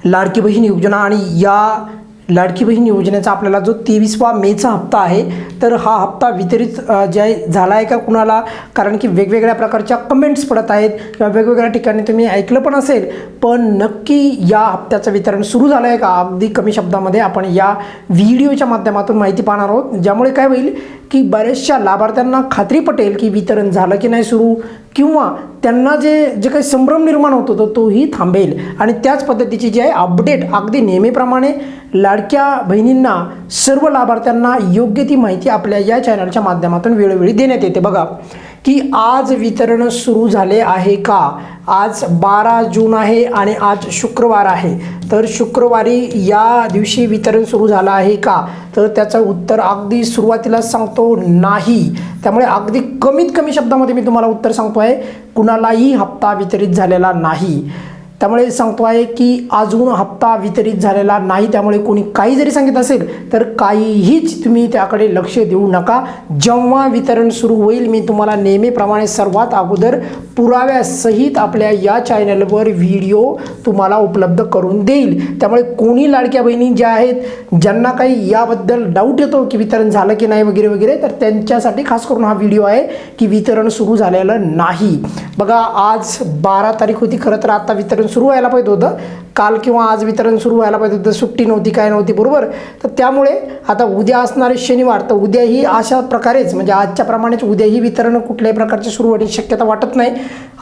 लाडकी बहीण योजना आणि या लाडकी बहीण योजनेचा आपल्याला जो 23वा मेचा हप्ता आहे, तर हा हप्ता वितरित झाला आहे का कुणाला? कारण की वेगवेगळ्या प्रकारच्या कमेंट्स पडत आहेत किंवा वेगवेगळ्या ठिकाणी तुम्ही ऐकलं पण असेल, पण नक्की या हप्त्याचं वितरण सुरू झालं आहे का? अगदी कमी शब्दामध्ये आपण या व्हिडिओच्या माध्यमातून माहिती पाहणार आहोत, ज्यामुळे काय होईल की बऱ्याचशा लाभार्थ्यांना खात्री पटेल की वितरण झालं की नाही सुरू, किंवा त्यांना जे काही संभ्रम निर्माण होतो तोही थांबेल. आणि त्याच पद्धतीची जी आहे अपडेट अगदी नेहमीप्रमाणे लाडक्या बहिणींना सर्व लाभार्थ्यांना योग्य ती माहिती आपल्या या चॅनलच्या माध्यमातून वेळोवेळी देण्यात येते. बघा की आज वितरण सुरू झाले आहे का? आज 12 जून आहे आणि आज शुक्रवार आहे, तर शुक्रवारी या दिवशी वितरण सुरू झालं आहे का? तर त्याचं उत्तर अगदी सुरुवातीलाच सांगतो, नाही. त्यामुळे अगदी कमीत कमी शब्दामध्ये मी तुम्हाला उत्तर सांगतो आहे, कुणालाही हप्ता वितरित झालेला नाही. त्यामुळे सांगतो आहे की अजून हप्ता वितरित झालेला नाही. त्यामुळे कोणी काही जरी सांगितलं असेल तर काहीच तुम्ही त्याकडे लक्ष देऊ नका. जेव्हा वितरण सुरू होईल मी तुम्हाला नेहमीप्रमाणे सर्वात अगोदर पुराव्यासहित आपल्या या चॅनलवर व्हिडिओ तुम्हाला उपलब्ध करून देईल. त्यामुळे कोणी लाडक्या बहिणी ज्या आहेत, ज्यांना काही याबद्दल डाऊट येतो की वितरण झालं की नाही वगैरे वगैरे, तर त्यांच्यासाठी खास करून हा व्हिडिओ आहे की वितरण सुरू झालेलं नाही. बघा आज 12 तारीख होती, खरं तर आता वितरण सुरू व्हायला पाहिजे होतं, काल किंवा आज वितरण सुरू व्हायला पाहिजे होतं, सुट्टी नव्हती काय नव्हती, बरोबर. तर त्यामुळे आता उद्या असणारे शनिवार, तर उद्याही अशा प्रकारेच म्हणजे आजच्या प्रमाणेच उद्याही वितरण कुठल्याही प्रकारचे सुरू होण्याची शक्यता वाटत नाही.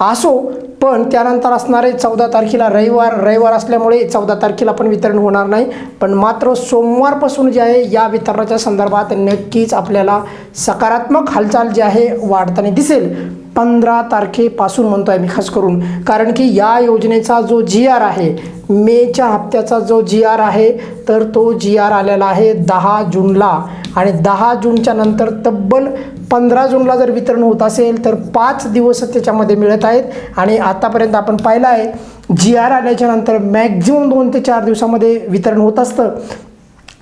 असो, पण त्यानंतर असणारे 14 तारखेला रविवार असल्यामुळे 14 तारखेला पण वितरण होणार नाही. पण मात्र सोमवारपासून जे आहे या वितरणाच्या संदर्भात नक्कीच आपल्याला सकारात्मक हालचाल जी आहे वाढताना दिसेल. 15 तारखेपासून म्हणतो आहे मी खास करून, कारण की या योजनेचा जो GR आहे, मेच्या हप्त्याचा जो GR आहे, तर तो GR आलेला आहे 10 जूनला. आणि 10 जूनच्या नंतर तब्बल 15 जूनला जर वितरण होत असेल तर 5 दिवस त्याच्यामध्ये मिळत आहेत. आणि आतापर्यंत आपण पाहिलं आहे GR आल्याच्या नंतर मॅक्झिमम 2 ते 4 दिवसामध्ये वितरण होत असतं.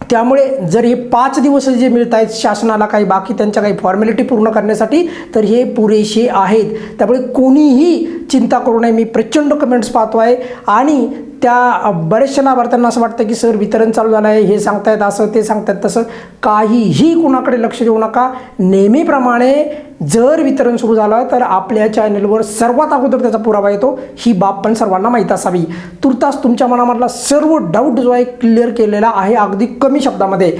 त्यामुळे जर हे 5 दिवस जे मिळत आहेत शासनाला काही बाकी त्यांच्या काही फॉर्मॅलिटी पूर्ण करण्यासाठी, तर हे पुरेसे आहेत. त्यामुळे कोणीही चिंता करू नये. मी प्रचंड कमेंट्स पाहतो आहे आणि त्या बरेचशा लाभार्थ्यांना असं वाटतं की सर वितरण चालू झालं आहे, हे सांगतायत असं, ते सांगतायत तसं. काहीही कुणाकडे लक्ष देऊ नका. नेहमीप्रमाणे जर वितरण सुरू झालं तर आपल्या चॅनलवर सर्वात अगोदर त्याचा पुरावा येतो. ही बाब पण सर्वांना माहीत असावी. तुर्तास तुमच्या मनामधला सर्व डाऊट जो आहे क्लिअर केलेला आहे अगदी कमी शब्दामध्ये.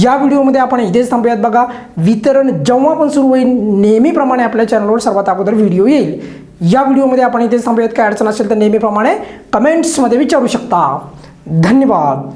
या व्हिडिओमध्ये आपण इथेच थांबूयात. बघा वितरण जेव्हा पण सुरू होईल नेहमीप्रमाणे आपल्या चॅनलवर सर्वात अगोदर व्हिडिओ येईल. या व्हिडिओमध्ये आपण इथेच थांबूयात. काय अडचण असेल तर नेहमीप्रमाणे कमेंट्समध्ये विचारू शकता. धन्यवाद.